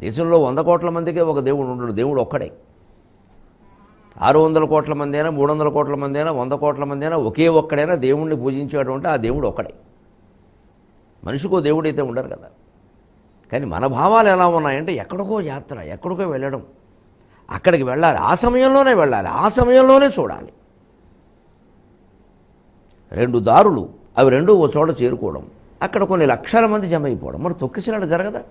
దేశంలో 100 కోట్ల మందికే ఒక దేవుడు ఉండడు. దేవుడు ఒక్కడే. 600 కోట్ల మంది అయినా, 300 కోట్ల మంది అయినా, 100 కోట్ల మంది అయినా ఒకే ఒక్కడైనా దేవుణ్ణి పూజించాడు అంటే ఆ దేవుడు ఒక్కడే. మనిషికో దేవుడైతే ఉండరు కదా. కానీ మన భావాలు ఎలా ఉన్నాయంటే ఎక్కడికో యాత్ర, ఎక్కడికో వెళ్ళడం, అక్కడికి వెళ్ళాలి, ఆ సమయంలోనే వెళ్ళాలి, ఆ సమయంలోనే చూడాలి. 2 దారులు, అవి 2 ఓ చోట చేరుకోవడం, అక్కడ కొన్ని లక్షల మంది జమ అయిపోవడం. మరి తొక్కిసలాట జరగదా?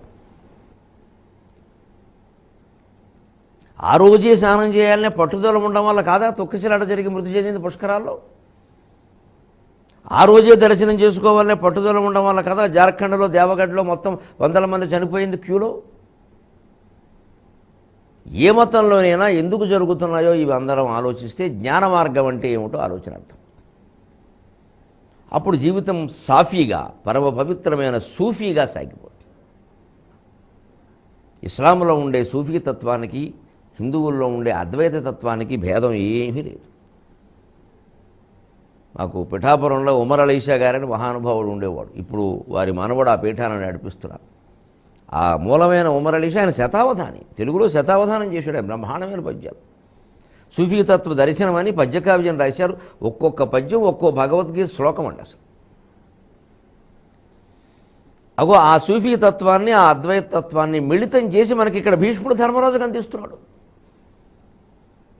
ఆ రోజే స్నానం చేయాలనే పట్టుదల ఉండడం వల్ల కాదా తొక్కిసలాట జరిగి మృతి చెందింది పుష్కరాల్లో? ఆ రోజే దర్శనం చేసుకోవాలనే పట్టుదల ఉండడం వల్ల కదా జార్ఖండ్లో దేవగఢ్లో మొత్తం 100 మంది చనిపోయింది క్యూలో? ఏ మతంలోనైనా ఎందుకు జరుగుతున్నాయో ఇవి అందరం ఆలోచిస్తే జ్ఞాన మార్గం అంటే ఏమిటో ఆలోచన అర్థం. అప్పుడు జీవితం సాఫీగా, పరమ పవిత్రమైన సూఫీగా సాగిపోతుంది. ఇస్లాంలో ఉండే సూఫీ తత్వానికి, హిందువుల్లో ఉండే అద్వైత తత్వానికి భేదం ఏమీ లేదు. మాకు పిఠాపురంలో ఉమర్ అలీ షా గారని మహానుభావుడు ఉండేవాడు. ఇప్పుడు వారి మనవడు ఆ పీఠాన్ని నడిపిస్తున్నారు. ఆ మూలమైన ఉమర్ అలీ షా ఆయన శతావధాని, తెలుగులో శతావధానం చేశాడు. బ్రహ్మాండమైన పద్యాలు, సూఫీతత్వ దర్శనం అని పద్యకావ్యం రాశారు. ఒక్కొక్క పద్యం ఒక్కో భగవద్గీత శ్లోకం అండి. అసలు అగో ఆ సూఫీ తత్వాన్ని, ఆ అద్వైత తత్వాన్ని మిళితం చేసి మనకి ఇక్కడ భీష్ముడు ధర్మరాజుకు అందిస్తున్నాడు.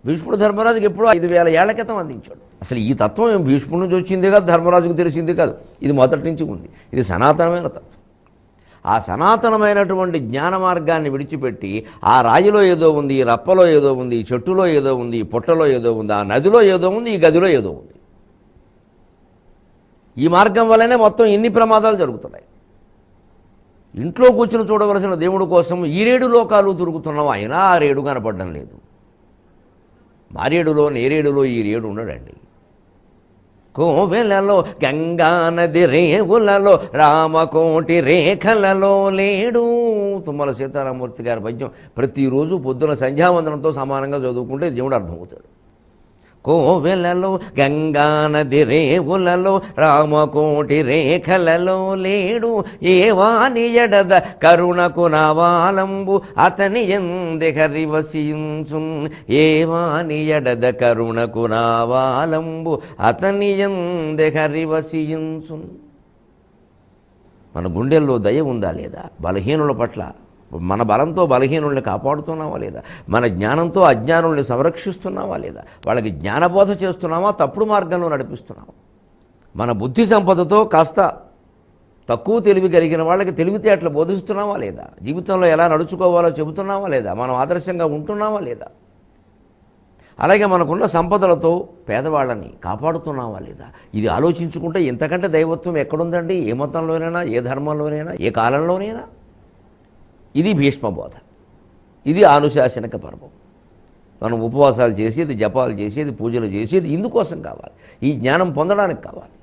భీష్ముడు ధర్మరాజుకి ఎప్పుడో 5000 ఏళ్ల క్రితం అందించాడు. అసలు ఈ తత్వం భీష్ముడి నుంచి వచ్చింది కాదు, ధర్మరాజుకు తెలిసింది కాదు. ఇది మొదటి నుంచి ఉంది. ఇది సనాతనమైన తత్వం. ఆ సనాతనమైనటువంటి జ్ఞాన మార్గాన్ని విడిచిపెట్టి ఆ రాయిలో ఏదో ఉంది, ఈ రప్పలో ఏదో ఉంది, ఈ చెట్టులో ఏదో ఉంది, ఈ పుట్టలో ఏదో ఉంది, ఆ నదిలో ఏదో ఉంది, ఈ గదిలో ఏదో ఉంది. ఈ మార్గం వల్లనే మొత్తం ఇన్ని ప్రమాదాలు జరుగుతున్నాయి. ఇంట్లో కూర్చుని చూడవలసిన దేవుడి కోసం ఈ 7 లోకాలు తిరుగుతున్నాం, అయినా ఆ 7 కనపడడం లేదు. మారేడులో, నేరేడులో ఈ 7 ఉండడండి. కోవెలలో, గంగా నది రేవులలో, రామకోటి రేఖలలో లేడు. తుమ్మల సీతారామూర్తి గారి పద్యం ప్రతిరోజు పొద్దున సంధ్యావందనంతో సమానంగా చదువుకుంటే దేవుడు అర్థమవుతాడు. కోవెలలో, గంగా నది రేవులలో, రామకోటి రేఖలలో లేడు. ఏ వాని ఎడద కరుణకు నావాలంబు అతని ఎందె హరివసించున్. ఏ వాని ఎడద కరుణకు నావాలంబు అతని ఎందె హరివసించున్. మన గుండెల్లో దయ ఉందా లేదా? బలహీనుల పట్ల మన బలంతో బలహీనుల్ని కాపాడుతున్నావా లేదా? మన జ్ఞానంతో అజ్ఞానుల్ని సంరక్షిస్తున్నావా లేదా? వాళ్ళకి జ్ఞానబోధ చేస్తున్నావా, తప్పుడు మార్గంలో నడిపిస్తున్నావా? మన బుద్ధి సంపదతో కాస్త తక్కువ తెలివి కలిగిన వాళ్ళకి తెలివితేటలు బోధిస్తున్నావా లేదా? జీవితంలో ఎలా నడుచుకోవాలో చెబుతున్నావా లేదా? మనం ఆదర్శంగా ఉంటున్నావా లేదా? అలాగే మనకున్న సంపదలతో పేదవాళ్ళని కాపాడుతున్నావా లేదా? ఇది ఆలోచించుకుంటే ఇంతకంటే దైవత్వం ఎక్కడుందండి? ఏ మతంలోనైనా, ఏ ధర్మంలోనైనా, ఏ కాలంలోనైనా. ఇది భీష్మబోధ. ఇది అనుశాసనిక పర్వం. మనం ఉపవాసాలు చేసేది, జపాలు చేసేది, పూజలు చేసేది ఇందుకోసం కావాలి. ఈ జ్ఞానం పొందడానికి కావాలి.